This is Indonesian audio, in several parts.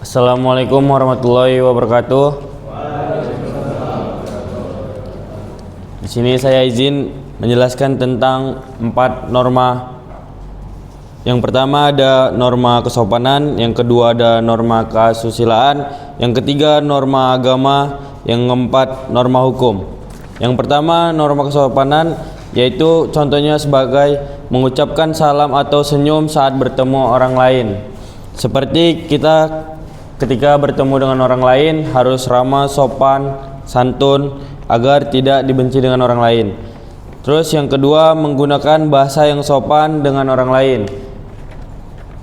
Assalamualaikum warahmatullahi wabarakatuh. Di sini saya izin menjelaskan tentang 4 norma. Yang pertama ada norma kesopanan, yang kedua ada norma kesusilaan, yang ketiga norma agama, yang keempat norma hukum. Yang pertama norma kesopanan, yaitu contohnya sebagai mengucapkan salam atau senyum saat bertemu orang lain. Seperti kita ketika bertemu dengan orang lain harus ramah, sopan, santun agar tidak dibenci dengan orang lain. Terus yang kedua menggunakan bahasa yang sopan dengan orang lain.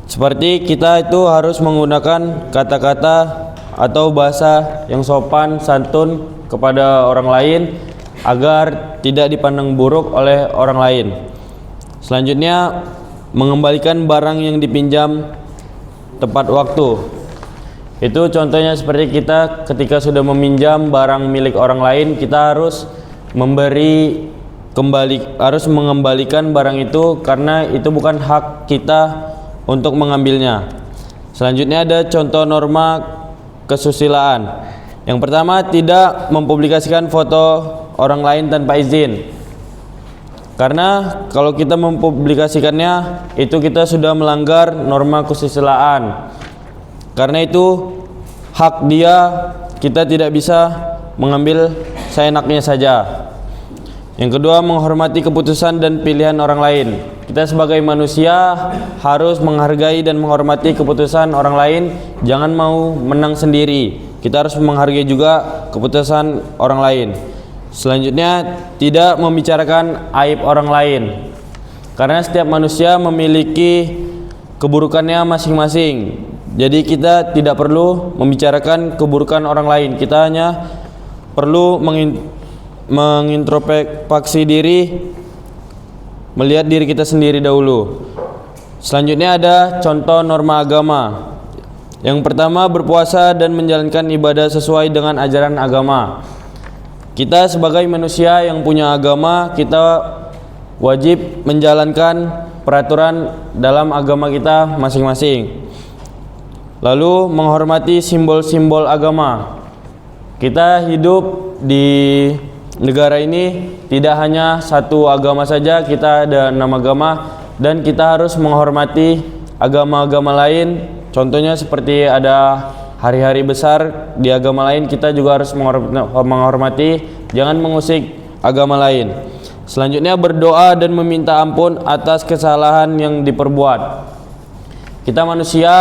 Seperti kita itu harus menggunakan kata-kata atau bahasa yang sopan, santun kepada orang lain agar tidak dipandang buruk oleh orang lain. Selanjutnya mengembalikan barang yang dipinjam tepat waktu. Itu contohnya seperti kita ketika sudah meminjam barang milik orang lain, kita harus mengembalikan barang itu karena itu bukan hak kita untuk mengambilnya. Selanjutnya ada contoh norma kesusilaan. Yang pertama, tidak mempublikasikan foto orang lain tanpa izin. Karena kalau kita mempublikasikannya, itu kita sudah melanggar norma kesusilaan. Karena itu hak dia, kita tidak bisa mengambil seenaknya saja. Yang kedua, menghormati keputusan dan pilihan orang lain. Kita sebagai manusia harus menghargai dan menghormati keputusan orang lain. Jangan mau menang sendiri. Kita harus menghargai juga keputusan orang lain. Selanjutnya, tidak membicarakan aib orang lain. Karena setiap manusia memiliki keburukannya masing-masing. Jadi kita tidak perlu membicarakan keburukan orang lain. Kita hanya perlu mengintrospeksi diri, melihat diri kita sendiri dahulu. Selanjutnya ada contoh norma agama. Yang pertama, berpuasa dan menjalankan ibadah sesuai dengan ajaran agama. Kita sebagai manusia yang punya agama, kita wajib menjalankan peraturan dalam agama kita masing-masing. Lalu menghormati simbol-simbol agama. Kita hidup di negara ini tidak hanya satu agama saja, kita ada 6 agama dan kita harus menghormati agama-agama lain. Contohnya seperti ada hari-hari besar di agama lain, kita juga harus menghormati, jangan mengusik agama lain. Selanjutnya berdoa dan meminta ampun atas kesalahan yang diperbuat. Kita manusia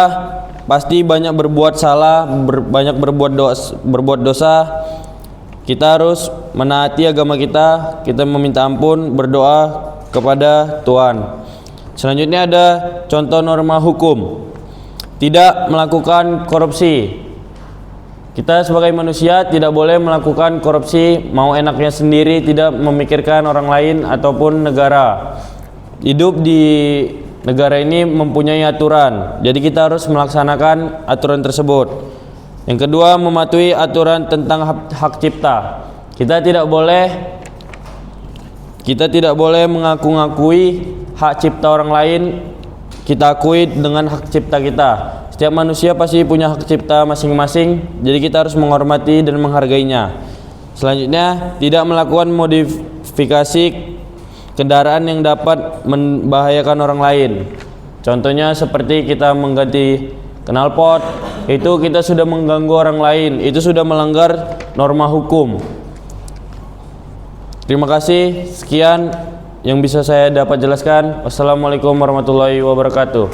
pasti banyak berbuat salah, banyak berbuat dosa. Kita harus menaati agama kita, kita meminta ampun, berdoa kepada Tuhan. Selanjutnya ada contoh norma hukum. Tidak melakukan korupsi. Kita sebagai manusia tidak boleh melakukan korupsi, mau enaknya sendiri, tidak memikirkan orang lain ataupun negara. Hidup di negara ini mempunyai aturan, jadi kita harus melaksanakan aturan tersebut. Yang kedua, mematuhi aturan tentang hak cipta. Kita tidak boleh mengaku-ngakui hak cipta orang lain, kita akui dengan hak cipta kita. Setiap manusia pasti punya hak cipta masing-masing, jadi kita harus menghormati dan menghargainya. Selanjutnya, tidak melakukan modifikasi kendaraan yang dapat membahayakan orang lain. Contohnya seperti kita mengganti knalpot, itu kita sudah mengganggu orang lain, itu sudah melanggar norma hukum. Terima kasih, sekian yang bisa saya dapat jelaskan. Wassalamualaikum warahmatullahi wabarakatuh.